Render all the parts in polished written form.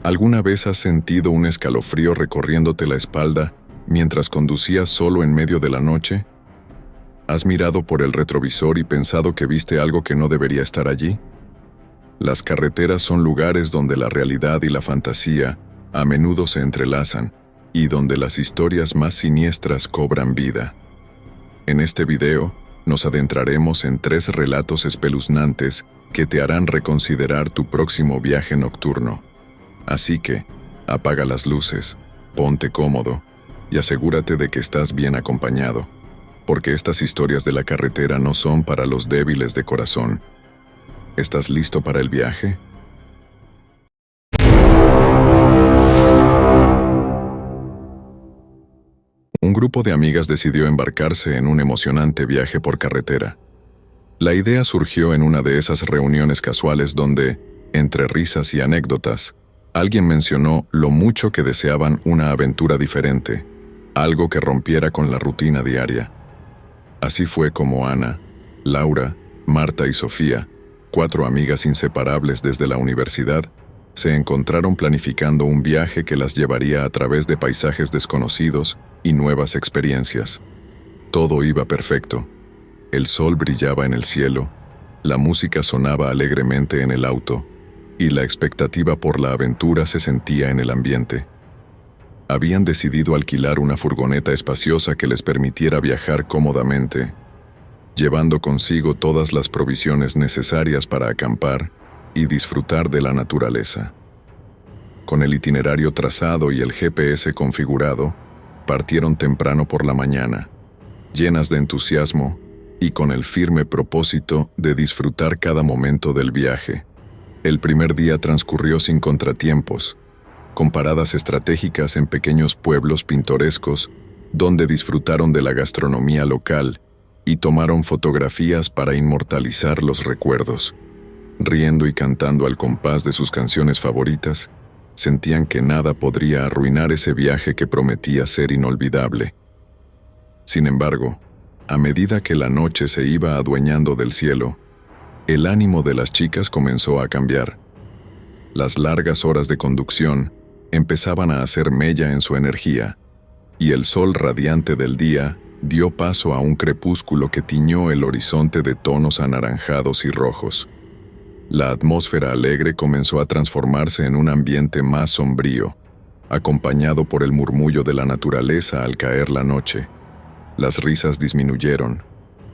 ¿Alguna vez has sentido un escalofrío recorriéndote la espalda mientras conducías solo en medio de la noche? ¿Has mirado por el retrovisor y pensado que viste algo que no debería estar allí? Las carreteras son lugares donde la realidad y la fantasía a menudo se entrelazan y donde las historias más siniestras cobran vida. En este video, nos adentraremos en 3 relatos espeluznantes que te harán reconsiderar tu próximo viaje nocturno. Así que, apaga las luces, ponte cómodo y asegúrate de que estás bien acompañado, porque estas historias de la carretera no son para los débiles de corazón. ¿Estás listo para el viaje? Un grupo de amigas decidió embarcarse en un emocionante viaje por carretera. La idea surgió en una de esas reuniones casuales donde, entre risas y anécdotas, alguien mencionó lo mucho que deseaban una aventura diferente, algo que rompiera con la rutina diaria. Así fue como Ana, Laura, Marta y Sofía, 4 amigas inseparables desde la universidad, se encontraron planificando un viaje que las llevaría a través de paisajes desconocidos y nuevas experiencias. Todo iba perfecto. El sol brillaba en el cielo, la música sonaba alegremente en el auto, y la expectativa por la aventura se sentía en el ambiente. Habían decidido alquilar una furgoneta espaciosa que les permitiera viajar cómodamente, llevando consigo todas las provisiones necesarias para acampar y disfrutar de la naturaleza. Con el itinerario trazado y el GPS configurado, partieron temprano por la mañana, llenas de entusiasmo y con el firme propósito de disfrutar cada momento del viaje. El primer día transcurrió sin contratiempos, con paradas estratégicas en pequeños pueblos pintorescos, donde disfrutaron de la gastronomía local y tomaron fotografías para inmortalizar los recuerdos. Riendo y cantando al compás de sus canciones favoritas, sentían que nada podría arruinar ese viaje que prometía ser inolvidable. Sin embargo, a medida que la noche se iba adueñando del cielo, el ánimo de las chicas comenzó a cambiar. Las largas horas de conducción empezaban a hacer mella en su energía, y el sol radiante del día dio paso a un crepúsculo que tiñó el horizonte de tonos anaranjados y rojos. La atmósfera alegre comenzó a transformarse en un ambiente más sombrío, acompañado por el murmullo de la naturaleza al caer la noche. Las risas disminuyeron,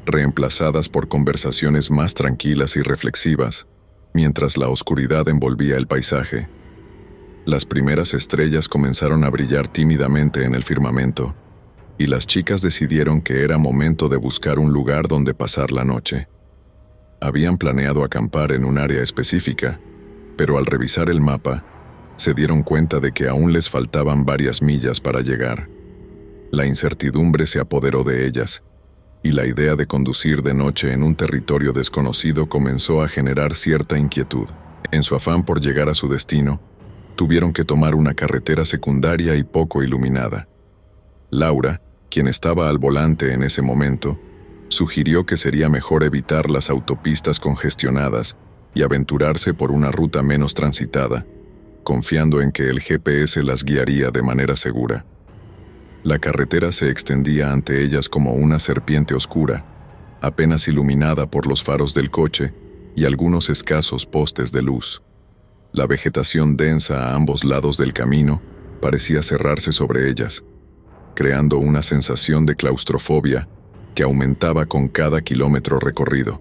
reemplazadas por conversaciones más tranquilas y reflexivas, mientras la oscuridad envolvía el paisaje. Las primeras estrellas comenzaron a brillar tímidamente en el firmamento, y las chicas decidieron que era momento de buscar un lugar donde pasar la noche. Habían planeado acampar en un área específica, pero al revisar el mapa, se dieron cuenta de que aún les faltaban varias millas para llegar. La incertidumbre se apoderó de ellas, y la idea de conducir de noche en un territorio desconocido comenzó a generar cierta inquietud. En su afán por llegar a su destino, tuvieron que tomar una carretera secundaria y poco iluminada. Laura, quien estaba al volante en ese momento, sugirió que sería mejor evitar las autopistas congestionadas y aventurarse por una ruta menos transitada, confiando en que el GPS las guiaría de manera segura. La carretera se extendía ante ellas como una serpiente oscura, apenas iluminada por los faros del coche y algunos escasos postes de luz. La vegetación densa a ambos lados del camino parecía cerrarse sobre ellas, creando una sensación de claustrofobia que aumentaba con cada kilómetro recorrido.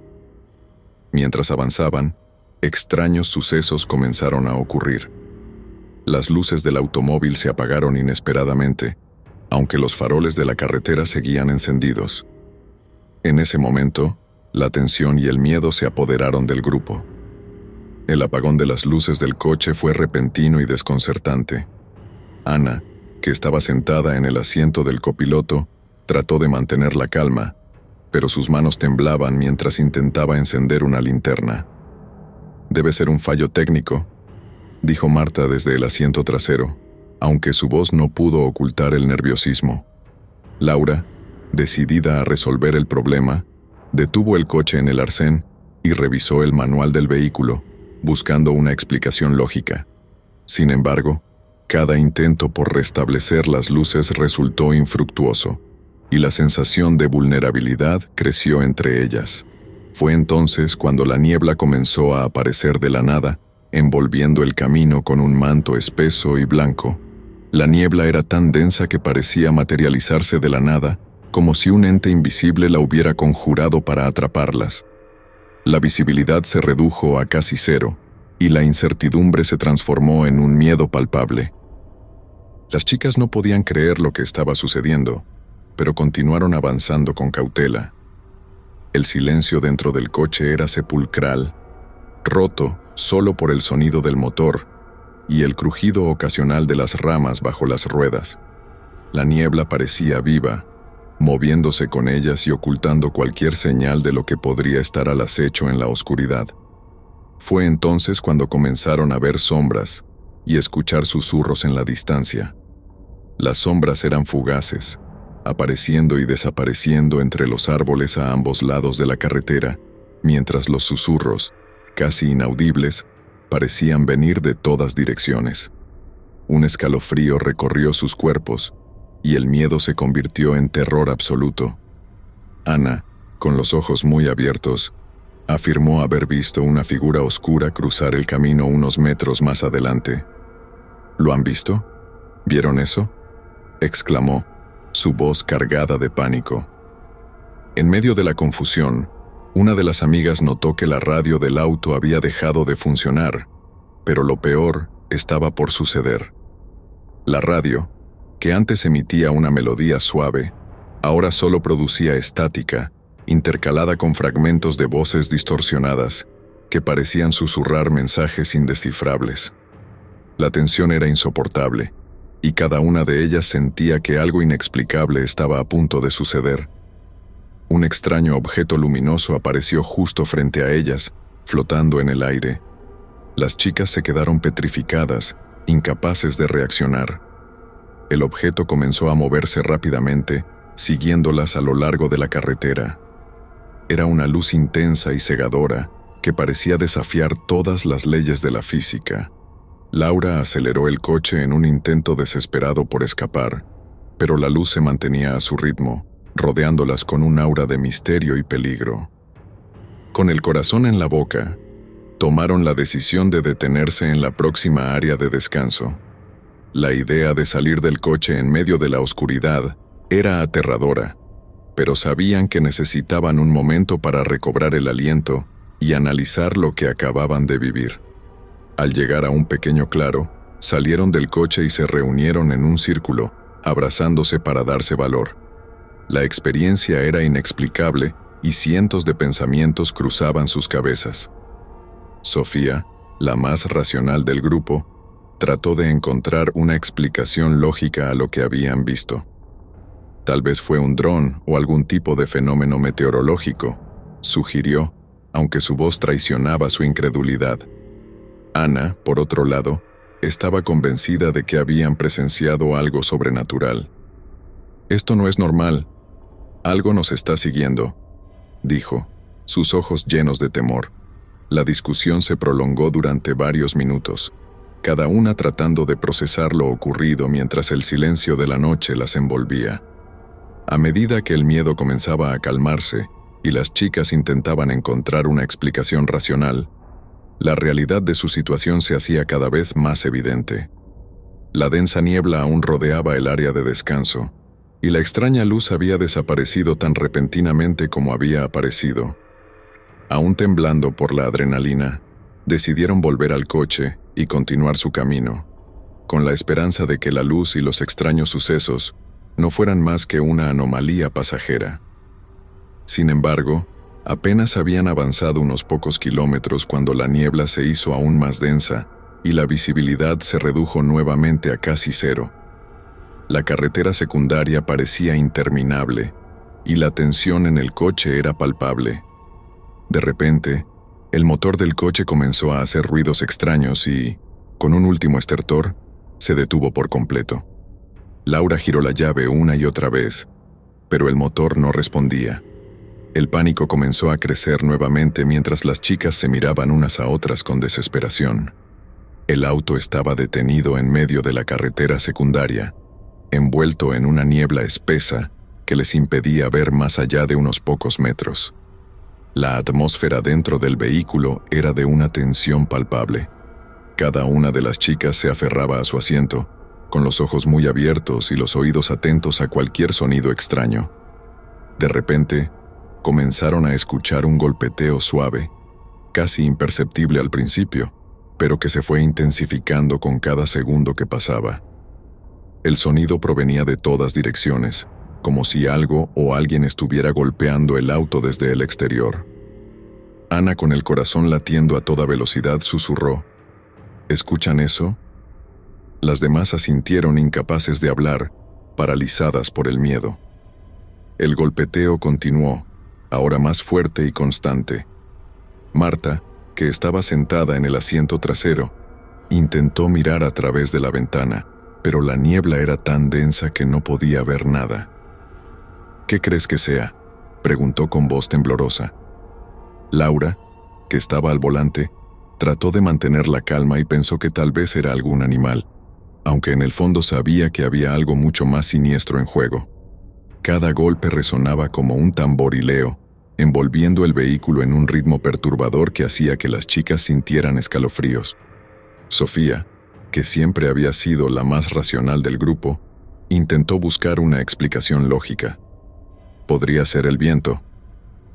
Mientras avanzaban, extraños sucesos comenzaron a ocurrir. Las luces del automóvil se apagaron inesperadamente, aunque los faroles de la carretera seguían encendidos. En ese momento, la tensión y el miedo se apoderaron del grupo. El apagón de las luces del coche fue repentino y desconcertante. Ana, que estaba sentada en el asiento del copiloto, trató de mantener la calma, pero sus manos temblaban mientras intentaba encender una linterna. «Debe ser un fallo técnico», dijo Marta desde el asiento trasero, aunque su voz no pudo ocultar el nerviosismo. Laura, decidida a resolver el problema, detuvo el coche en el arcén y revisó el manual del vehículo, buscando una explicación lógica. Sin embargo, cada intento por restablecer las luces resultó infructuoso, y la sensación de vulnerabilidad creció entre ellas. Fue entonces cuando la niebla comenzó a aparecer de la nada, envolviendo el camino con un manto espeso y blanco. La niebla era tan densa que parecía materializarse de la nada, como si un ente invisible la hubiera conjurado para atraparlas. La visibilidad se redujo a casi cero, y la incertidumbre se transformó en un miedo palpable. Las chicas no podían creer lo que estaba sucediendo, pero continuaron avanzando con cautela. El silencio dentro del coche era sepulcral, roto solo por el sonido del motor y el crujido ocasional de las ramas bajo las ruedas. La niebla parecía viva, moviéndose con ellas y ocultando cualquier señal de lo que podría estar al acecho en la oscuridad. Fue entonces cuando comenzaron a ver sombras y escuchar susurros en la distancia. Las sombras eran fugaces, apareciendo y desapareciendo entre los árboles a ambos lados de la carretera, mientras los susurros, casi inaudibles, parecían venir de todas direcciones. Un escalofrío recorrió sus cuerpos, y el miedo se convirtió en terror absoluto. Ana, con los ojos muy abiertos, afirmó haber visto una figura oscura cruzar el camino unos metros más adelante. ¿Lo han visto? ¿Vieron eso?, exclamó, su voz cargada de pánico. En medio de la confusión, una de las amigas notó que la radio del auto había dejado de funcionar, pero lo peor estaba por suceder. La radio, que antes emitía una melodía suave, ahora solo producía estática, intercalada con fragmentos de voces distorsionadas, que parecían susurrar mensajes indescifrables. La tensión era insoportable, y cada una de ellas sentía que algo inexplicable estaba a punto de suceder. Un extraño objeto luminoso apareció justo frente a ellas, flotando en el aire. Las chicas se quedaron petrificadas, incapaces de reaccionar. El objeto comenzó a moverse rápidamente, siguiéndolas a lo largo de la carretera. Era una luz intensa y cegadora que parecía desafiar todas las leyes de la física. Laura aceleró el coche en un intento desesperado por escapar, pero la luz se mantenía a su ritmo, rodeándolas con un aura de misterio y peligro. Con el corazón en la boca, tomaron la decisión de detenerse en la próxima área de descanso. La idea de salir del coche en medio de la oscuridad era aterradora, pero sabían que necesitaban un momento para recobrar el aliento y analizar lo que acababan de vivir. Al llegar a un pequeño claro, salieron del coche y se reunieron en un círculo, abrazándose para darse valor. La experiencia era inexplicable y cientos de pensamientos cruzaban sus cabezas. Sofía, la más racional del grupo, trató de encontrar una explicación lógica a lo que habían visto. Tal vez fue un dron o algún tipo de fenómeno meteorológico, sugirió, aunque su voz traicionaba su incredulidad. Ana, por otro lado, estaba convencida de que habían presenciado algo sobrenatural. «Esto no es normal. Algo nos está siguiendo», dijo, sus ojos llenos de temor. La discusión se prolongó durante varios minutos, cada una tratando de procesar lo ocurrido mientras el silencio de la noche las envolvía. A medida que el miedo comenzaba a calmarse y las chicas intentaban encontrar una explicación racional, la realidad de su situación se hacía cada vez más evidente. La densa niebla aún rodeaba el área de descanso, y la extraña luz había desaparecido tan repentinamente como había aparecido. Aún temblando por la adrenalina, decidieron volver al coche y continuar su camino, con la esperanza de que la luz y los extraños sucesos no fueran más que una anomalía pasajera. Sin embargo, apenas habían avanzado unos pocos kilómetros cuando la niebla se hizo aún más densa y la visibilidad se redujo nuevamente a casi cero. La carretera secundaria parecía interminable y la tensión en el coche era palpable. De repente, el motor del coche comenzó a hacer ruidos extraños y, con un último estertor, se detuvo por completo. Laura giró la llave una y otra vez, pero el motor no respondía. El pánico comenzó a crecer nuevamente mientras las chicas se miraban unas a otras con desesperación. El auto estaba detenido en medio de la carretera secundaria, envuelto en una niebla espesa que les impedía ver más allá de unos pocos metros. La atmósfera dentro del vehículo era de una tensión palpable. Cada una de las chicas se aferraba a su asiento, con los ojos muy abiertos y los oídos atentos a cualquier sonido extraño. De repente, comenzaron a escuchar un golpeteo suave, casi imperceptible al principio, pero que se fue intensificando con cada segundo que pasaba. El sonido provenía de todas direcciones, como si algo o alguien estuviera golpeando el auto desde el exterior. Ana, con el corazón latiendo a toda velocidad, susurró: ¿Escuchan eso? Las demás asintieron, incapaces de hablar, paralizadas por el miedo. El golpeteo continuó, ahora más fuerte y constante. Marta, que estaba sentada en el asiento trasero, intentó mirar a través de la ventana, pero la niebla era tan densa que no podía ver nada. ¿Qué crees que sea?, preguntó con voz temblorosa. Laura, que estaba al volante, trató de mantener la calma y pensó que tal vez era algún animal, aunque en el fondo sabía que había algo mucho más siniestro en juego. Cada golpe resonaba como un tamborileo, envolviendo el vehículo en un ritmo perturbador que hacía que las chicas sintieran escalofríos. Sofía, que siempre había sido la más racional del grupo, intentó buscar una explicación lógica. «Podría ser el viento»,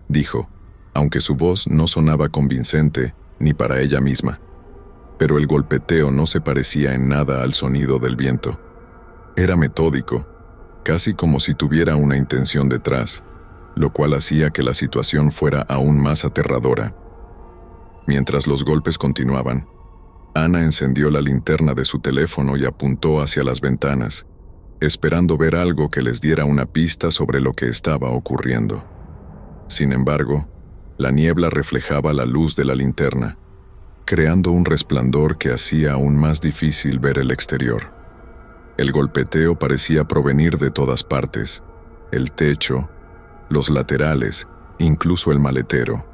dijo, aunque su voz no sonaba convincente ni para ella misma. Pero el golpeteo no se parecía en nada al sonido del viento. Era metódico, casi como si tuviera una intención detrás, lo cual hacía que la situación fuera aún más aterradora. Mientras los golpes continuaban, Ana encendió la linterna de su teléfono y apuntó hacia las ventanas, esperando ver algo que les diera una pista sobre lo que estaba ocurriendo. Sin embargo, la niebla reflejaba la luz de la linterna, creando un resplandor que hacía aún más difícil ver el exterior. El golpeteo parecía provenir de todas partes: el techo, los laterales, incluso el maletero.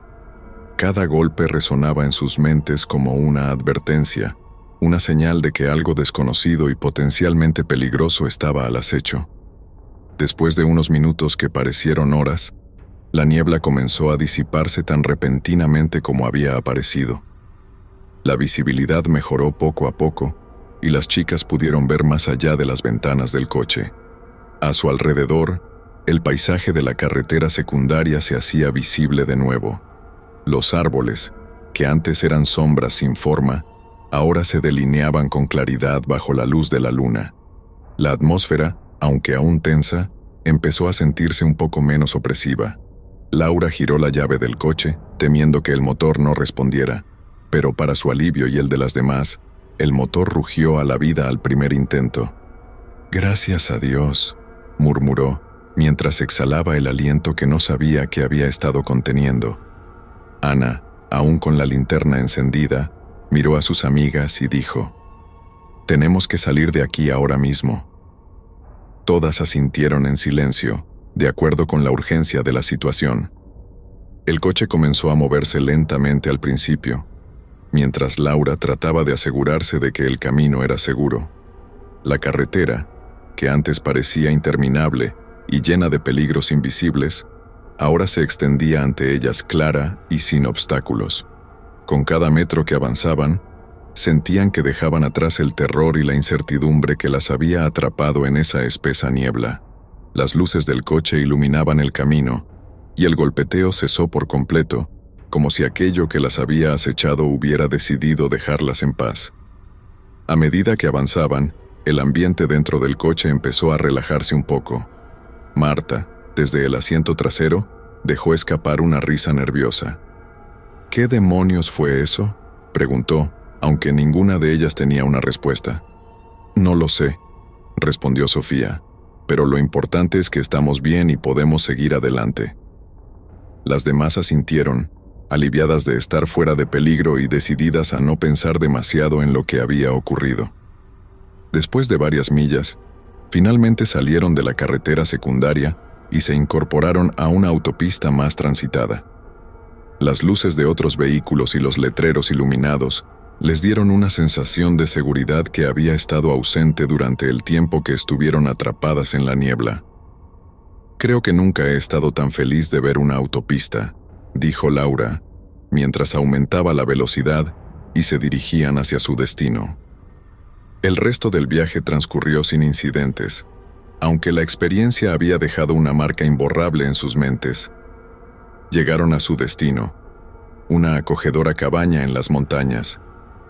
Cada golpe resonaba en sus mentes como una advertencia, una señal de que algo desconocido y potencialmente peligroso estaba al acecho. Después de unos minutos que parecieron horas, la niebla comenzó a disiparse tan repentinamente como había aparecido. La visibilidad mejoró poco a poco, y las chicas pudieron ver más allá de las ventanas del coche. A su alrededor, el paisaje de la carretera secundaria se hacía visible de nuevo. Los árboles, que antes eran sombras sin forma, ahora se delineaban con claridad bajo la luz de la luna. La atmósfera, aunque aún tensa, empezó a sentirse un poco menos opresiva. Laura giró la llave del coche, temiendo que el motor no respondiera, pero para su alivio y el de las demás, el motor rugió a la vida al primer intento. «Gracias a Dios», murmuró, mientras exhalaba el aliento que no sabía que había estado conteniendo. Ana, aún con la linterna encendida, miró a sus amigas y dijo: «Tenemos que salir de aquí ahora mismo». Todas asintieron en silencio, de acuerdo con la urgencia de la situación. El coche comenzó a moverse lentamente al principio, mientras Laura trataba de asegurarse de que el camino era seguro. La carretera, que antes parecía interminable y llena de peligros invisibles, ahora se extendía ante ellas clara y sin obstáculos. Con cada metro que avanzaban, sentían que dejaban atrás el terror y la incertidumbre que las había atrapado en esa espesa niebla. Las luces del coche iluminaban el camino, y el golpeteo cesó por completo, como si aquello que las había acechado hubiera decidido dejarlas en paz. A medida que avanzaban, el ambiente dentro del coche empezó a relajarse un poco. Marta, desde el asiento trasero, dejó escapar una risa nerviosa. «¿Qué demonios fue eso?», preguntó, aunque ninguna de ellas tenía una respuesta. «No lo sé», respondió Sofía, «pero lo importante es que estamos bien y podemos seguir adelante». Las demás asintieron, aliviadas de estar fuera de peligro y decididas a no pensar demasiado en lo que había ocurrido. Después de varias millas, finalmente salieron de la carretera secundaria y se incorporaron a una autopista más transitada. Las luces de otros vehículos y los letreros iluminados Les dieron una sensación de seguridad que había estado ausente durante el tiempo que estuvieron atrapadas en la niebla. «Creo que nunca he estado tan feliz de ver una autopista», dijo Laura, mientras aumentaba la velocidad y se dirigían hacia su destino. El resto del viaje transcurrió sin incidentes, aunque la experiencia había dejado una marca imborrable en sus mentes. Llegaron a su destino, una acogedora cabaña en las montañas,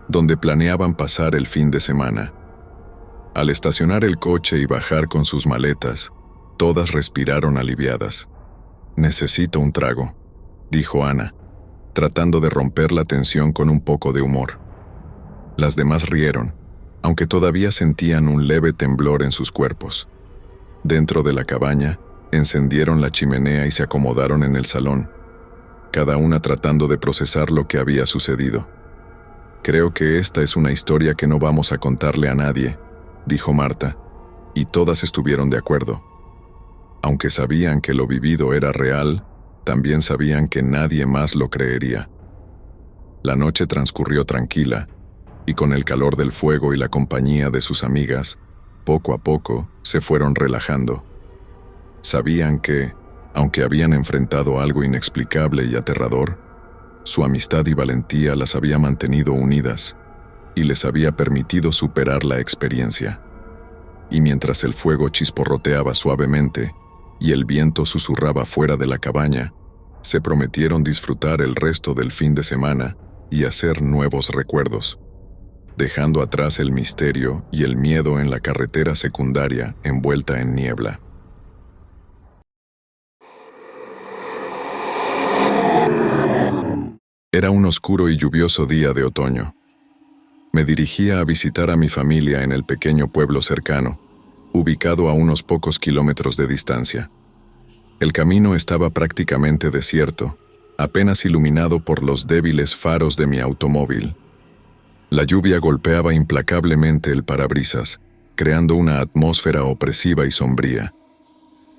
donde planeaban pasar el fin de semana. Al estacionar el coche y bajar con sus maletas, todas respiraron aliviadas. «Necesito un trago», dijo Ana, tratando de romper la tensión con un poco de humor. Las demás rieron, aunque todavía sentían un leve temblor en sus cuerpos. Dentro de la cabaña, encendieron la chimenea y se acomodaron en el salón, cada una tratando de procesar lo que había sucedido. «Creo que esta es una historia que no vamos a contarle a nadie», dijo Marta, y todas estuvieron de acuerdo. Aunque sabían que lo vivido era real, también sabían que nadie más lo creería. La noche transcurrió tranquila, y con el calor del fuego y la compañía de sus amigas, poco a poco se fueron relajando. Sabían que, aunque habían enfrentado algo inexplicable y aterrador, su amistad y valentía las había mantenido unidas y les había permitido superar la experiencia. Y mientras el fuego chisporroteaba suavemente y el viento susurraba fuera de la cabaña, se prometieron disfrutar el resto del fin de semana y hacer nuevos recuerdos, dejando atrás el misterio y el miedo en la carretera secundaria envuelta en niebla. Era un oscuro y lluvioso día de otoño. Me dirigía a visitar a mi familia en el pequeño pueblo cercano, ubicado a unos pocos kilómetros de distancia. El camino estaba prácticamente desierto, apenas iluminado por los débiles faros de mi automóvil. La lluvia golpeaba implacablemente el parabrisas, creando una atmósfera opresiva y sombría.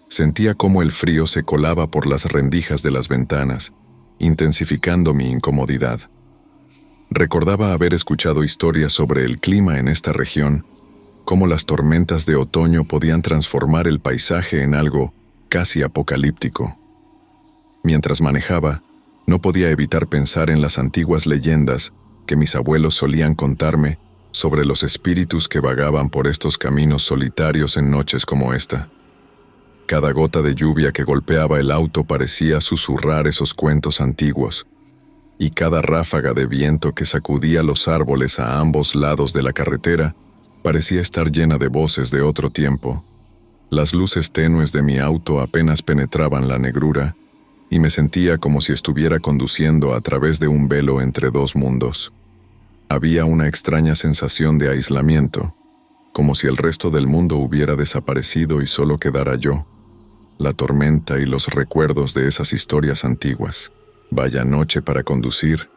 Sentía cómo el frío se colaba por las rendijas de las ventanas, intensificando mi incomodidad. Recordaba haber escuchado historias sobre el clima en esta región, cómo las tormentas de otoño podían transformar el paisaje en algo casi apocalíptico. Mientras manejaba, no podía evitar pensar en las antiguas leyendas que mis abuelos solían contarme sobre los espíritus que vagaban por estos caminos solitarios en noches como esta. Cada gota de lluvia que golpeaba el auto parecía susurrar esos cuentos antiguos, y cada ráfaga de viento que sacudía los árboles a ambos lados de la carretera parecía estar llena de voces de otro tiempo. Las luces tenues de mi auto apenas penetraban la negrura, y me sentía como si estuviera conduciendo a través de un velo entre dos mundos. Había una extraña sensación de aislamiento, como si el resto del mundo hubiera desaparecido y solo quedara yo, la tormenta y los recuerdos de esas historias antiguas. «Vaya noche para conducir»,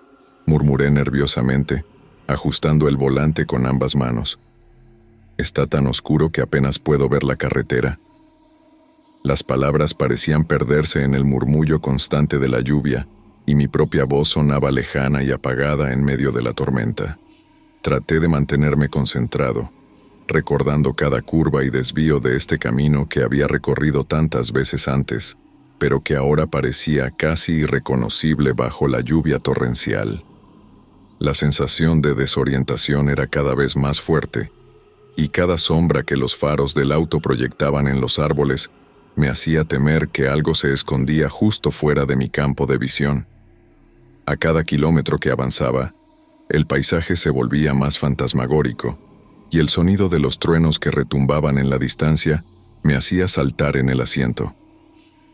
murmuré nerviosamente, ajustando el volante con ambas manos. «Está tan oscuro que apenas puedo ver la carretera». Las palabras parecían perderse en el murmullo constante de la lluvia, y mi propia voz sonaba lejana y apagada en medio de la tormenta. Traté de mantenerme concentrado, recordando cada curva y desvío de este camino que había recorrido tantas veces antes, pero que ahora parecía casi irreconocible bajo la lluvia torrencial. La sensación de desorientación era cada vez más fuerte, y cada sombra que los faros del auto proyectaban en los árboles me hacía temer que algo se escondía justo fuera de mi campo de visión. A cada kilómetro que avanzaba, el paisaje se volvía más fantasmagórico, y el sonido de los truenos que retumbaban en la distancia me hacía saltar en el asiento.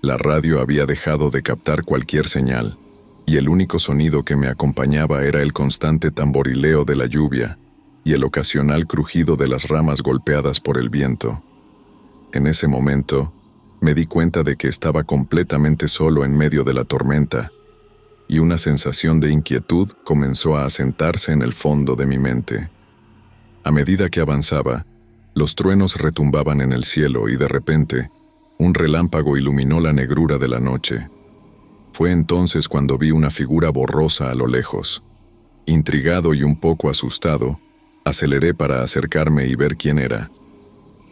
La radio había dejado de captar cualquier señal, y el único sonido que me acompañaba era el constante tamborileo de la lluvia y el ocasional crujido de las ramas golpeadas por el viento. En ese momento, me di cuenta de que estaba completamente solo en medio de la tormenta, y una sensación de inquietud comenzó a asentarse en el fondo de mi mente. A medida que avanzaba, los truenos retumbaban en el cielo y de repente, un relámpago iluminó la negrura de la noche. Fue entonces cuando vi una figura borrosa a lo lejos. Intrigado y un poco asustado, aceleré para acercarme y ver quién era.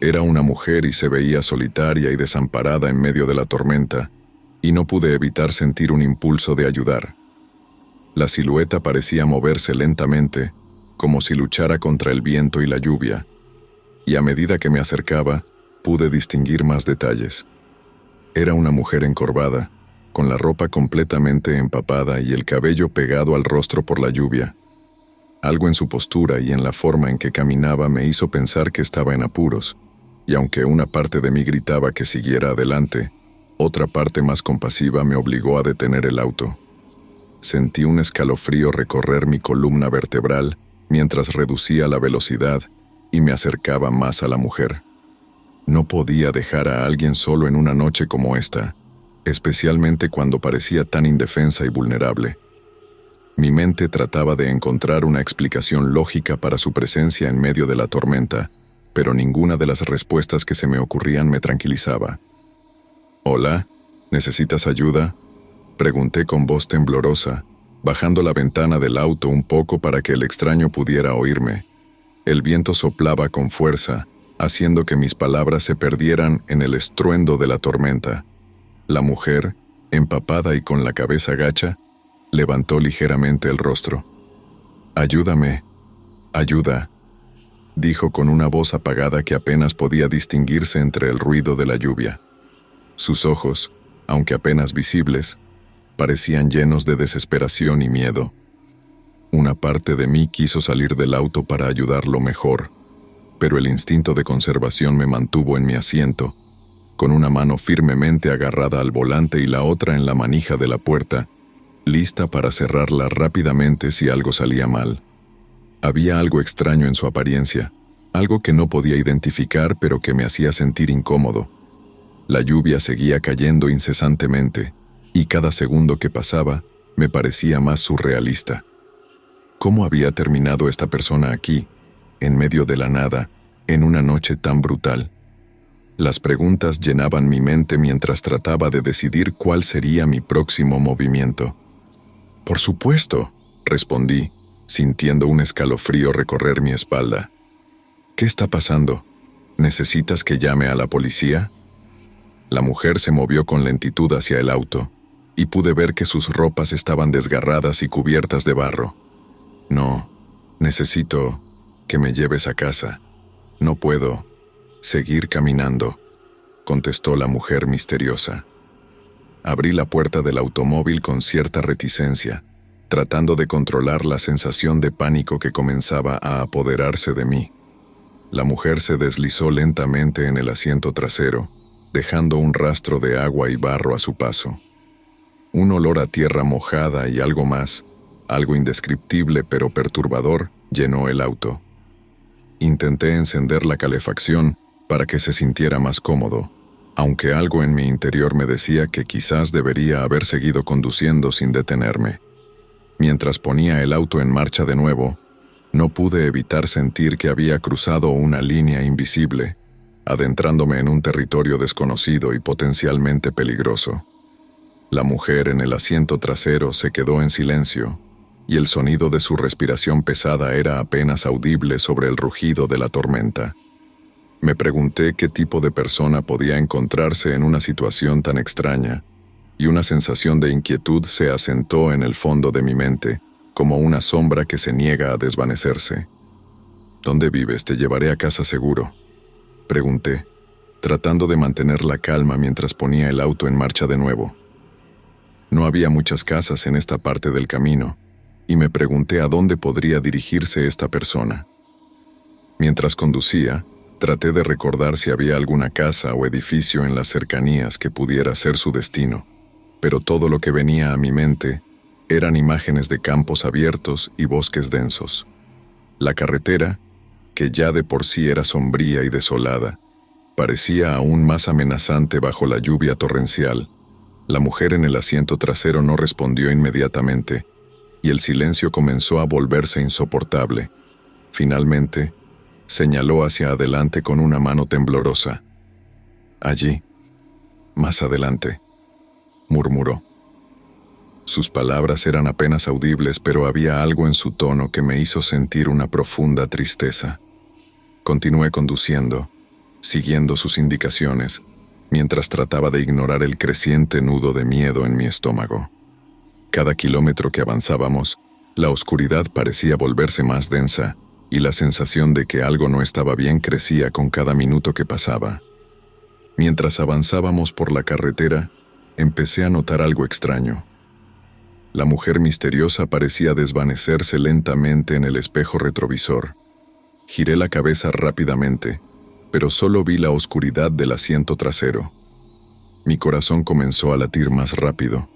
Era una mujer y se veía solitaria y desamparada en medio de la tormenta, y no pude evitar sentir un impulso de ayudar. La silueta parecía moverse lentamente, como si luchara contra el viento y la lluvia, y a medida que me acercaba, pude distinguir más detalles. Era una mujer encorvada, con la ropa completamente empapada y el cabello pegado al rostro por la lluvia. Algo en su postura y en la forma en que caminaba me hizo pensar que estaba en apuros, y aunque una parte de mí gritaba que siguiera adelante, otra parte más compasiva me obligó a detener el auto. Sentí un escalofrío recorrer mi columna vertebral mientras reducía la velocidad y me acercaba más a la mujer. No podía dejar a alguien solo en una noche como esta, especialmente cuando parecía tan indefensa y vulnerable. Mi mente trataba de encontrar una explicación lógica para su presencia en medio de la tormenta, pero ninguna de las respuestas que se me ocurrían me tranquilizaba. «Hola, ¿necesitas ayuda?», pregunté con voz temblorosa, bajando la ventana del auto un poco para que el extraño pudiera oírme. El viento soplaba con fuerza, haciendo que mis palabras se perdieran en el estruendo de la tormenta. La mujer, empapada y con la cabeza gacha, levantó ligeramente el rostro. «Ayúdame, ayuda», dijo con una voz apagada que apenas podía distinguirse entre el ruido de la lluvia. Sus ojos, aunque apenas visibles, parecían llenos de desesperación y miedo. Una parte de mí quiso salir del auto para ayudarlo mejor, pero el instinto de conservación me mantuvo en mi asiento, con una mano firmemente agarrada al volante y la otra en la manija de la puerta, lista para cerrarla rápidamente si algo salía mal. Había algo extraño en su apariencia, algo que no podía identificar pero que me hacía sentir incómodo. La lluvia seguía cayendo incesantemente, y cada segundo que pasaba me parecía más surrealista. ¿Cómo había terminado esta persona aquí, en medio de la nada, en una noche tan brutal? Las preguntas llenaban mi mente mientras trataba de decidir cuál sería mi próximo movimiento. «Por supuesto», respondí, sintiendo un escalofrío recorrer mi espalda. «¿Qué está pasando? ¿Necesitas que llame a la policía?». La mujer se movió con lentitud hacia el auto, y pude ver que sus ropas estaban desgarradas y cubiertas de barro. «No, necesito que me lleves a casa. No puedo seguir caminando», contestó la mujer misteriosa. Abrí la puerta del automóvil con cierta reticencia, tratando de controlar la sensación de pánico que comenzaba a apoderarse de mí. La mujer se deslizó lentamente en el asiento trasero, dejando un rastro de agua y barro a su paso. Un olor a tierra mojada y algo más, algo indescriptible pero perturbador, llenó el auto. Intenté encender la calefacción para que se sintiera más cómodo, aunque algo en mi interior me decía que quizás debería haber seguido conduciendo sin detenerme. Mientras ponía el auto en marcha de nuevo, no pude evitar sentir que había cruzado una línea invisible, adentrándome en un territorio desconocido y potencialmente peligroso. La mujer en el asiento trasero se quedó en silencio, y el sonido de su respiración pesada era apenas audible sobre el rugido de la tormenta. Me pregunté qué tipo de persona podía encontrarse en una situación tan extraña, y una sensación de inquietud se asentó en el fondo de mi mente, como una sombra que se niega a desvanecerse. «¿Dónde vives? Te llevaré a casa seguro», pregunté, tratando de mantener la calma mientras ponía el auto en marcha de nuevo. No había muchas casas en esta parte del camino, y me pregunté a dónde podría dirigirse esta persona. Mientras conducía, traté de recordar si había alguna casa o edificio en las cercanías que pudiera ser su destino, pero todo lo que venía a mi mente eran imágenes de campos abiertos y bosques densos. La carretera, que ya de por sí era sombría y desolada, parecía aún más amenazante bajo la lluvia torrencial. La mujer en el asiento trasero no respondió inmediatamente, y el silencio comenzó a volverse insoportable. Finalmente, señaló hacia adelante con una mano temblorosa. «Allí, más adelante», murmuró. Sus palabras eran apenas audibles, pero había algo en su tono que me hizo sentir una profunda tristeza. Continué conduciendo, siguiendo sus indicaciones, mientras trataba de ignorar el creciente nudo de miedo en mi estómago. Cada kilómetro que avanzábamos, la oscuridad parecía volverse más densa, y la sensación de que algo no estaba bien crecía con cada minuto que pasaba. Mientras avanzábamos por la carretera, empecé a notar algo extraño. La mujer misteriosa parecía desvanecerse lentamente en el espejo retrovisor. Giré la cabeza rápidamente, pero solo vi la oscuridad del asiento trasero. Mi corazón comenzó a latir más rápido,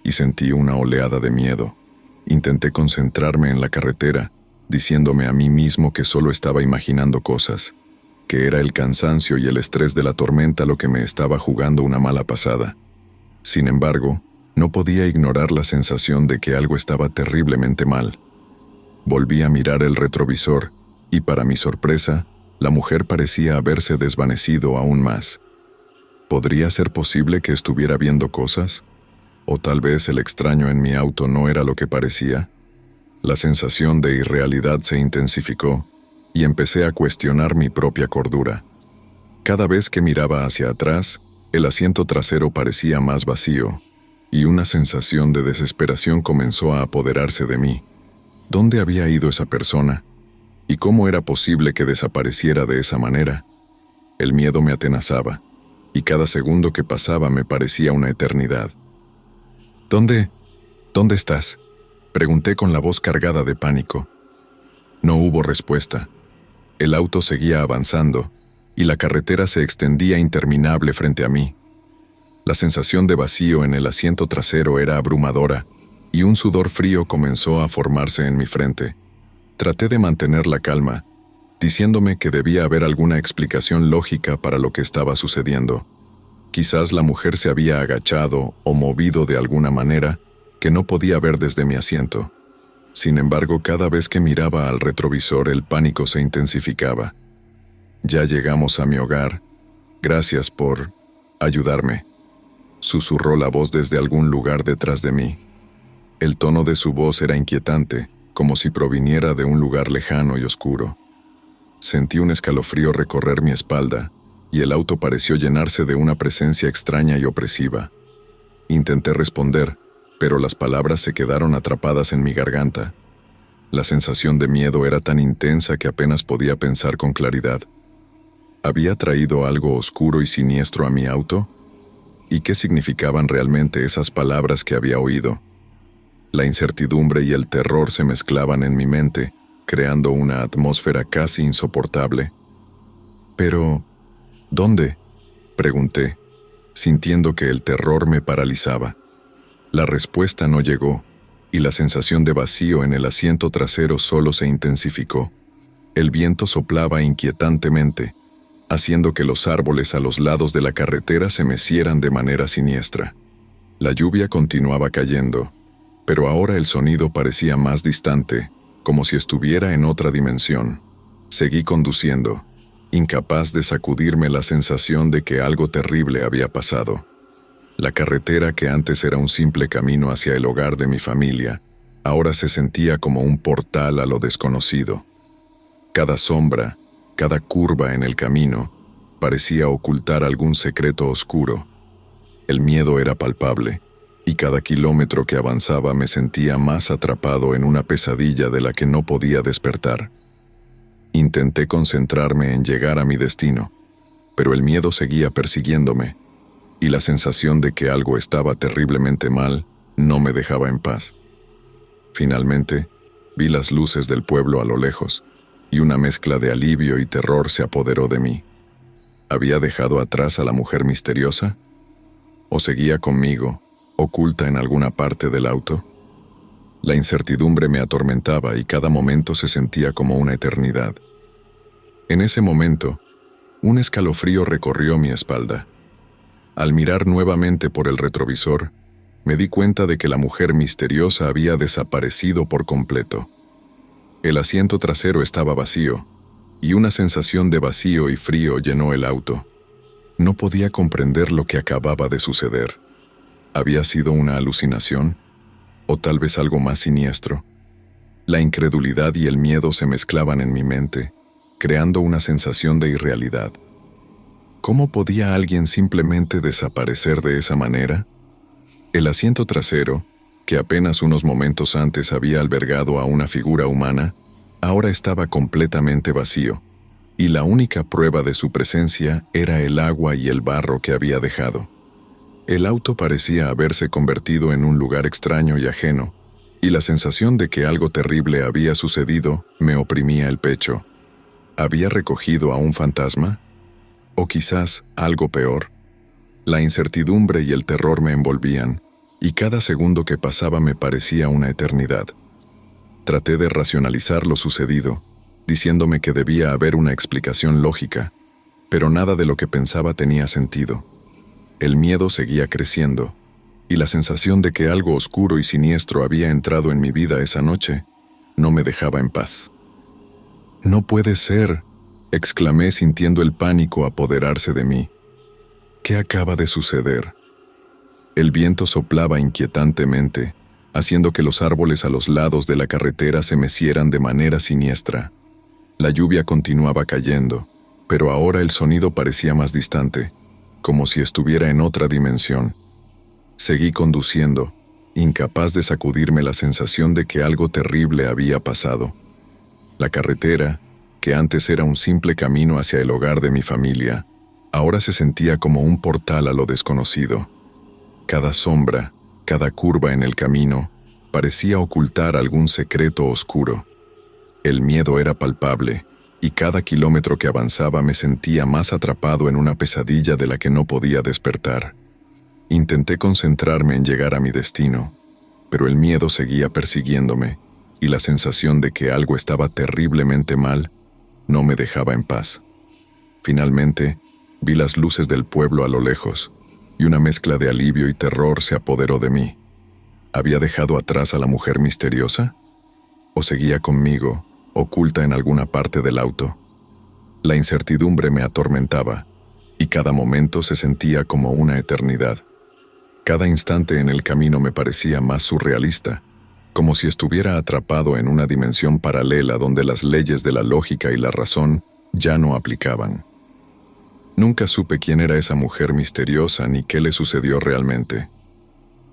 y sentí una oleada de miedo. Intenté concentrarme en la carretera, diciéndome a mí mismo que solo estaba imaginando cosas, que era el cansancio y el estrés de la tormenta lo que me estaba jugando una mala pasada. Sin embargo, no podía ignorar la sensación de que algo estaba terriblemente mal. Volví a mirar el retrovisor, y para mi sorpresa, la mujer parecía haberse desvanecido aún más. ¿Podría ser posible que estuviera viendo cosas? ¿O tal vez el extraño en mi auto no era lo que parecía? La sensación de irrealidad se intensificó, y empecé a cuestionar mi propia cordura. Cada vez que miraba hacia atrás, el asiento trasero parecía más vacío, y una sensación de desesperación comenzó a apoderarse de mí. ¿Dónde había ido esa persona? ¿Y cómo era posible que desapareciera de esa manera? El miedo me atenazaba, y cada segundo que pasaba me parecía una eternidad. ¿Dónde estás?, pregunté con la voz cargada de pánico. No hubo respuesta. El auto seguía avanzando, y la carretera se extendía interminable frente a mí. La sensación de vacío en el asiento trasero era abrumadora, y un sudor frío comenzó a formarse en mi frente. Traté de mantener la calma, diciéndome que debía haber alguna explicación lógica para lo que estaba sucediendo. Quizás la mujer se había agachado o movido de alguna manera que no podía ver desde mi asiento. Sin embargo, cada vez que miraba al retrovisor, el pánico se intensificaba. Ya llegamos a mi hogar. Gracias por ayudarme, susurró la voz desde algún lugar detrás de mí. El tono de su voz era inquietante, como si proviniera de un lugar lejano y oscuro. Sentí un escalofrío recorrer mi espalda, y el auto pareció llenarse de una presencia extraña y opresiva. Intenté responder, pero las palabras se quedaron atrapadas en mi garganta. La sensación de miedo era tan intensa que apenas podía pensar con claridad. ¿Había traído algo oscuro y siniestro a mi auto? ¿Y qué significaban realmente esas palabras que había oído? La incertidumbre y el terror se mezclaban en mi mente, creando una atmósfera casi insoportable. Pero, ¿dónde?, pregunté, sintiendo que el terror me paralizaba. La respuesta no llegó, y la sensación de vacío en el asiento trasero solo se intensificó. El viento soplaba inquietantemente, haciendo que los árboles a los lados de la carretera se mecieran de manera siniestra. La lluvia continuaba cayendo, pero ahora el sonido parecía más distante, como si estuviera en otra dimensión. Seguí conduciendo, incapaz de sacudirme la sensación de que algo terrible había pasado. La carretera, que antes era un simple camino hacia el hogar de mi familia, ahora se sentía como un portal a lo desconocido. Cada sombra, cada curva en el camino, parecía ocultar algún secreto oscuro. El miedo era palpable, y cada kilómetro que avanzaba me sentía más atrapado en una pesadilla de la que no podía despertar. Intenté concentrarme en llegar a mi destino, pero el miedo seguía persiguiéndome, y la sensación de que algo estaba terriblemente mal no me dejaba en paz. Finalmente, vi las luces del pueblo a lo lejos, y una mezcla de alivio y terror se apoderó de mí. ¿Había dejado atrás a la mujer misteriosa? ¿O seguía conmigo, oculta en alguna parte del auto? La incertidumbre me atormentaba y cada momento se sentía como una eternidad. En ese momento, un escalofrío recorrió mi espalda. Al mirar nuevamente por el retrovisor, me di cuenta de que la mujer misteriosa había desaparecido por completo. El asiento trasero estaba vacío, y una sensación de vacío y frío llenó el auto. No podía comprender lo que acababa de suceder. ¿Había sido una alucinación? o tal vez algo más siniestro. La incredulidad y el miedo se mezclaban en mi mente, creando una sensación de irrealidad. ¿Cómo podía alguien simplemente desaparecer de esa manera? El asiento trasero, que apenas unos momentos antes había albergado a una figura humana, ahora estaba completamente vacío, y la única prueba de su presencia era el agua y el barro que había dejado. El auto parecía haberse convertido en un lugar extraño y ajeno, y la sensación de que algo terrible había sucedido me oprimía el pecho. ¿Había recogido a un fantasma? O quizás algo peor. La incertidumbre y el terror me envolvían, y cada segundo que pasaba me parecía una eternidad. Traté de racionalizar lo sucedido, diciéndome que debía haber una explicación lógica, pero nada de lo que pensaba tenía sentido. El miedo seguía creciendo, y la sensación de que algo oscuro y siniestro había entrado en mi vida esa noche no me dejaba en paz. «No puede ser», exclamé sintiendo el pánico apoderarse de mí. ¿Qué acaba de suceder? El viento soplaba inquietantemente, haciendo que los árboles a los lados de la carretera se mecieran de manera siniestra. La lluvia continuaba cayendo, pero ahora el sonido parecía más distante, como si estuviera en otra dimensión. Seguí conduciendo, incapaz de sacudirme la sensación de que algo terrible había pasado. La carretera, que antes era un simple camino hacia el hogar de mi familia, ahora se sentía como un portal a lo desconocido. Cada sombra, cada curva en el camino, parecía ocultar algún secreto oscuro. El miedo era palpable, y cada kilómetro que avanzaba me sentía más atrapado en una pesadilla de la que no podía despertar. Intenté concentrarme en llegar a mi destino, pero el miedo seguía persiguiéndome, y la sensación de que algo estaba terriblemente mal no me dejaba en paz. Finalmente, vi las luces del pueblo a lo lejos, y una mezcla de alivio y terror se apoderó de mí. ¿Había dejado atrás a la mujer misteriosa? ¿O seguía conmigo, oculta en alguna parte del auto? La incertidumbre me atormentaba, y cada momento se sentía como una eternidad. Cada instante en el camino me parecía más surrealista, como si estuviera atrapado en una dimensión paralela donde las leyes de la lógica y la razón ya no aplicaban. Nunca supe quién era esa mujer misteriosa ni qué le sucedió realmente.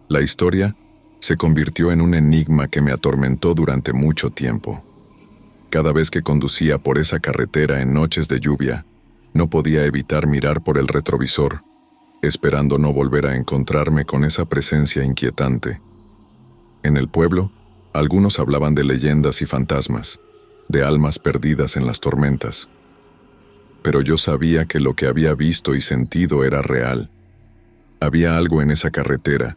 La historia se convirtió en un enigma que me atormentó durante mucho tiempo. Cada vez que conducía por esa carretera en noches de lluvia, no podía evitar mirar por el retrovisor, esperando no volver a encontrarme con esa presencia inquietante. En el pueblo, algunos hablaban de leyendas y fantasmas, de almas perdidas en las tormentas. Pero yo sabía que lo que había visto y sentido era real. Había algo en esa carretera,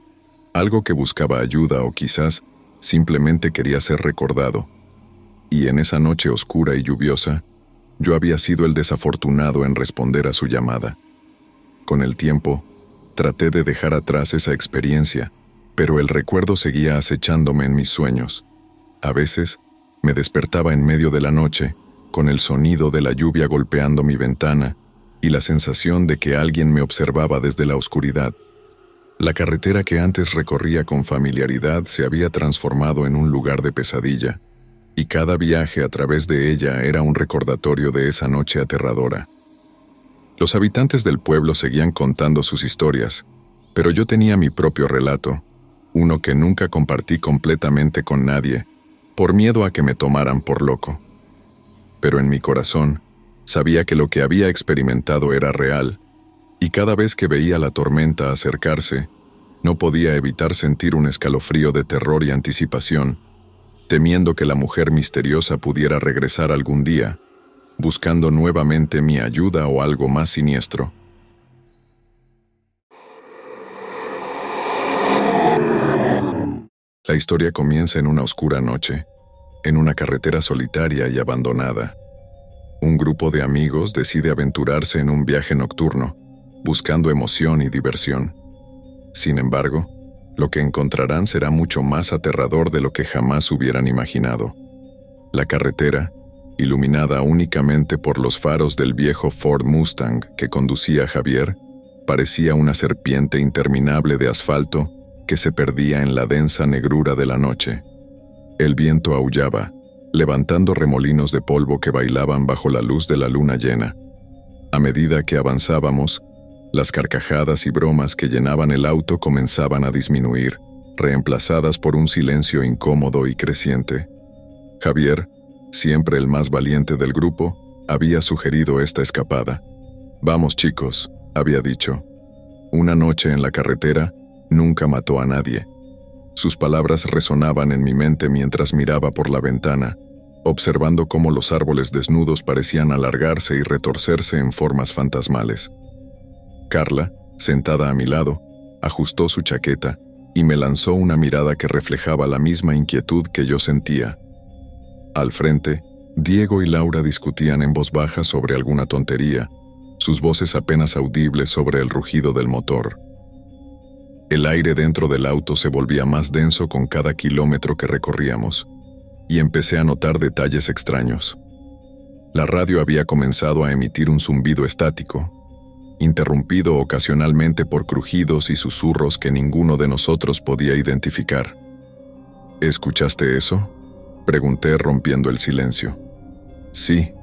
algo que buscaba ayuda o quizás simplemente quería ser recordado. Y en esa noche oscura y lluviosa, yo había sido el desafortunado en responder a su llamada. Con el tiempo, traté de dejar atrás esa experiencia, pero el recuerdo seguía acechándome en mis sueños. A veces, me despertaba en medio de la noche, con el sonido de la lluvia golpeando mi ventana y la sensación de que alguien me observaba desde la oscuridad. La carretera que antes recorría con familiaridad se había transformado en un lugar de pesadilla, y cada viaje a través de ella era un recordatorio de esa noche aterradora. Los habitantes del pueblo seguían contando sus historias, pero yo tenía mi propio relato, uno que nunca compartí completamente con nadie, por miedo a que me tomaran por loco. Pero en mi corazón, sabía que lo que había experimentado era real, y cada vez que veía la tormenta acercarse, no podía evitar sentir un escalofrío de terror y anticipación, temiendo que la mujer misteriosa pudiera regresar algún día, buscando nuevamente mi ayuda o algo más siniestro. La historia comienza en una oscura noche, en una carretera solitaria y abandonada. Un grupo de amigos decide aventurarse en un viaje nocturno, buscando emoción y diversión. Sin embargo, lo que encontrarán será mucho más aterrador de lo que jamás hubieran imaginado. La carretera, iluminada únicamente por los faros del viejo Ford Mustang que conducía Javier, parecía una serpiente interminable de asfalto que se perdía en la densa negrura de la noche. El viento aullaba, levantando remolinos de polvo que bailaban bajo la luz de la luna llena. A medida que avanzábamos, las carcajadas y bromas que llenaban el auto comenzaban a disminuir, reemplazadas por un silencio incómodo y creciente. Javier, siempre el más valiente del grupo, había sugerido esta escapada. «Vamos, chicos», había dicho. Una noche en la carretera nunca mató a nadie. Sus palabras resonaban en mi mente mientras miraba por la ventana, observando cómo los árboles desnudos parecían alargarse y retorcerse en formas fantasmales. Carla, sentada a mi lado, ajustó su chaqueta y me lanzó una mirada que reflejaba la misma inquietud que yo sentía. Al frente, Diego y Laura discutían en voz baja sobre alguna tontería, sus voces apenas audibles sobre el rugido del motor. El aire dentro del auto se volvía más denso con cada kilómetro que recorríamos, y empecé a notar detalles extraños. La radio había comenzado a emitir un zumbido estático, interrumpido ocasionalmente por crujidos y susurros que ninguno de nosotros podía identificar. ¿Escuchaste eso?, pregunté rompiendo el silencio. Sí,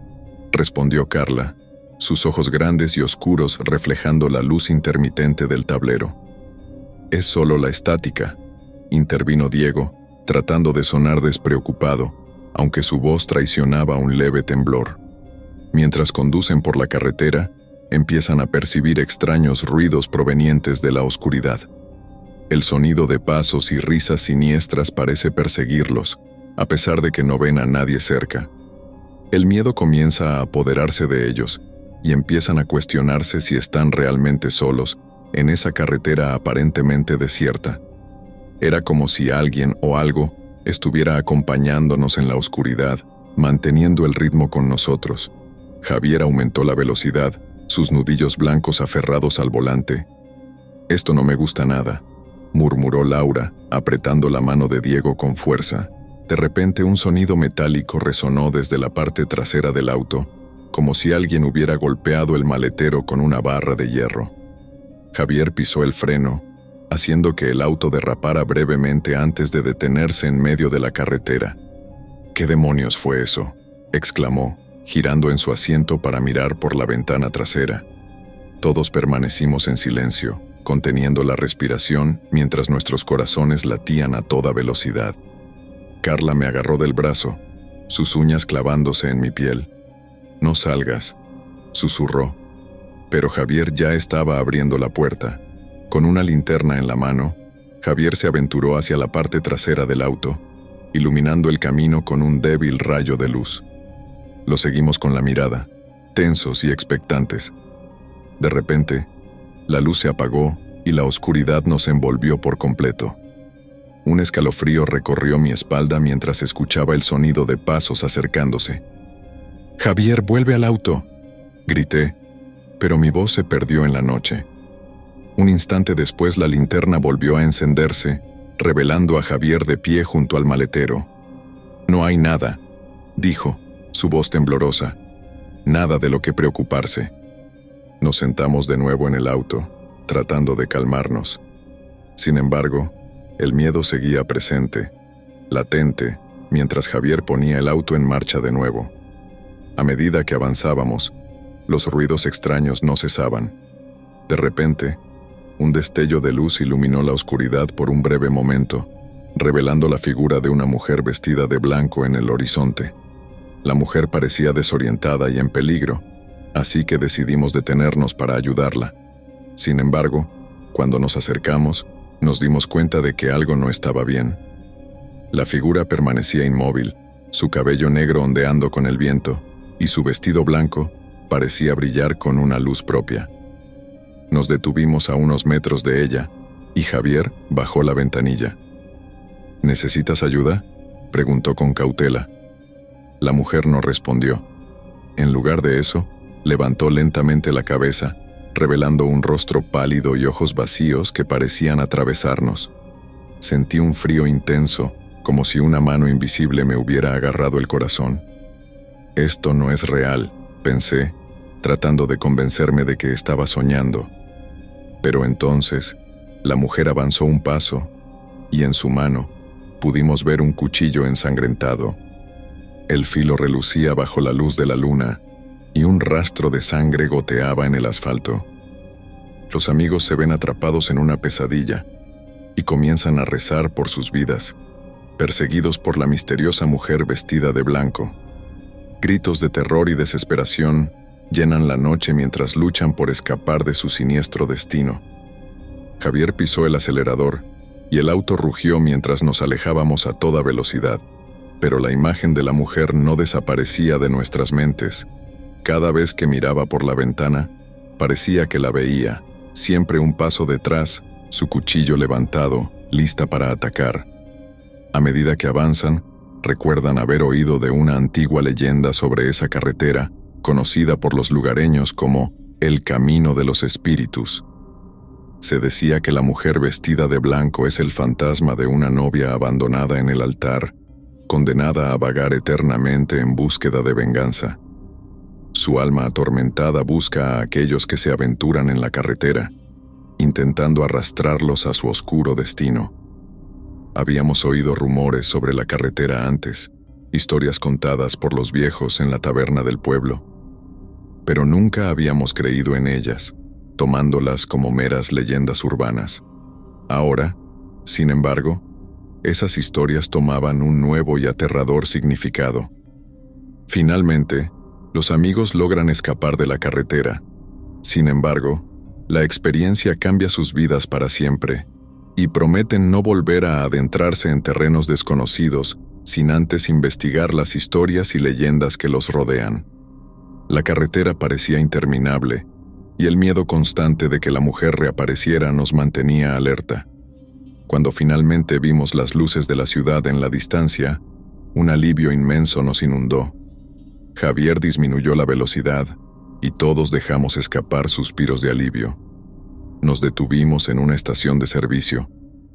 respondió Carla, sus ojos grandes y oscuros reflejando la luz intermitente del tablero. Es solo la estática, intervino Diego, tratando de sonar despreocupado, aunque su voz traicionaba un leve temblor. Mientras conducen por la carretera, empiezan a percibir extraños ruidos provenientes de la oscuridad. El sonido de pasos y risas siniestras parece perseguirlos, a pesar de que no ven a nadie cerca. El miedo comienza a apoderarse de ellos, y empiezan a cuestionarse si están realmente solos en esa carretera aparentemente desierta. Era como si alguien o algo estuviera acompañándonos en la oscuridad, manteniendo el ritmo con nosotros. Javier aumentó la velocidad, sus nudillos blancos aferrados al volante. «Esto no me gusta nada», murmuró Laura, apretando la mano de Diego con fuerza. De repente un sonido metálico resonó desde la parte trasera del auto, como si alguien hubiera golpeado el maletero con una barra de hierro. Javier pisó el freno, haciendo que el auto derrapara brevemente antes de detenerse en medio de la carretera. «¿Qué demonios fue eso?», exclamó, girando en su asiento para mirar por la ventana trasera. Todos permanecimos en silencio, conteniendo la respiración mientras nuestros corazones latían a toda velocidad. Carla me agarró del brazo, sus uñas clavándose en mi piel. «No salgas», susurró. Pero Javier ya estaba abriendo la puerta. Con una linterna en la mano, Javier se aventuró hacia la parte trasera del auto, iluminando el camino con un débil rayo de luz. Lo seguimos con la mirada, tensos y expectantes. De repente, la luz se apagó y la oscuridad nos envolvió por completo. Un escalofrío recorrió mi espalda mientras escuchaba el sonido de pasos acercándose. «Javier, vuelve al auto», grité, pero mi voz se perdió en la noche. Un instante después la linterna volvió a encenderse, revelando a Javier de pie junto al maletero. «No hay nada», dijo, su voz temblorosa. «Nada de lo que preocuparse». Nos sentamos de nuevo en el auto, tratando de calmarnos. Sin embargo, el miedo seguía presente, latente, mientras Javier ponía el auto en marcha de nuevo. A medida que avanzábamos, los ruidos extraños no cesaban. De repente, un destello de luz iluminó la oscuridad por un breve momento, revelando la figura de una mujer vestida de blanco en el horizonte. La mujer parecía desorientada y en peligro, así que decidimos detenernos para ayudarla. Sin embargo, cuando nos acercamos, nos dimos cuenta de que algo no estaba bien. La figura permanecía inmóvil, su cabello negro ondeando con el viento, y su vestido blanco parecía brillar con una luz propia. Nos detuvimos a unos metros de ella, y Javier bajó la ventanilla. «¿Necesitas ayuda?», preguntó con cautela. La mujer no respondió. En lugar de eso, levantó lentamente la cabeza, revelando un rostro pálido y ojos vacíos que parecían atravesarnos. Sentí un frío intenso, como si una mano invisible me hubiera agarrado el corazón. «Esto no es real», pensé, tratando de convencerme de que estaba soñando. Pero entonces, la mujer avanzó un paso y en su mano pudimos ver un cuchillo ensangrentado. El filo relucía bajo la luz de la luna y un rastro de sangre goteaba en el asfalto. Los amigos se ven atrapados en una pesadilla y comienzan a rezar por sus vidas, perseguidos por la misteriosa mujer vestida de blanco. Gritos de terror y desesperación llenan la noche mientras luchan por escapar de su siniestro destino. Javier pisó el acelerador y el auto rugió mientras nos alejábamos a toda velocidad, pero la imagen de la mujer no desaparecía de nuestras mentes. Cada vez que miraba por la ventana, parecía que la veía, siempre un paso detrás, su cuchillo levantado, lista para atacar. A medida que avanzan, recuerdan haber oído de una antigua leyenda sobre esa carretera, conocida por los lugareños como el Camino de los Espíritus. Se decía que la mujer vestida de blanco es el fantasma de una novia abandonada en el altar, condenada a vagar eternamente en búsqueda de venganza. Su alma atormentada busca a aquellos que se aventuran en la carretera, intentando arrastrarlos a su oscuro destino. Habíamos oído rumores sobre la carretera antes, historias contadas por los viejos en la taberna del pueblo, pero nunca habíamos creído en ellas, tomándolas como meras leyendas urbanas. Ahora, sin embargo, esas historias tomaban un nuevo y aterrador significado. Finalmente, los amigos logran escapar de la carretera. Sin embargo, la experiencia cambia sus vidas para siempre, y prometen no volver a adentrarse en terrenos desconocidos sin antes investigar las historias y leyendas que los rodean. La carretera parecía interminable, y el miedo constante de que la mujer reapareciera nos mantenía alerta. Cuando finalmente vimos las luces de la ciudad en la distancia, un alivio inmenso nos inundó. Javier disminuyó la velocidad, y todos dejamos escapar suspiros de alivio. Nos detuvimos en una estación de servicio,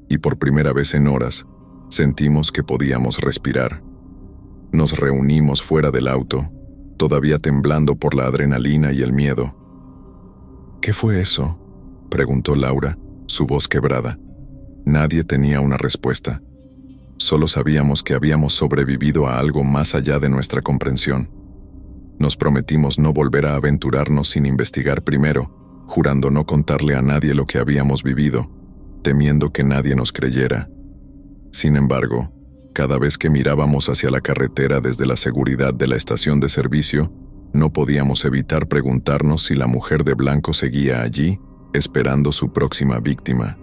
y por primera vez en horas, sentimos que podíamos respirar. Nos reunimos fuera del auto, todavía temblando por la adrenalina y el miedo. ¿Qué fue eso?, preguntó Laura, su voz quebrada. Nadie tenía una respuesta. Solo sabíamos que habíamos sobrevivido a algo más allá de nuestra comprensión. Nos prometimos no volver a aventurarnos sin investigar primero, jurando no contarle a nadie lo que habíamos vivido, temiendo que nadie nos creyera. Sin embargo, cada vez que mirábamos hacia la carretera desde la seguridad de la estación de servicio, no podíamos evitar preguntarnos si la mujer de blanco seguía allí, esperando su próxima víctima.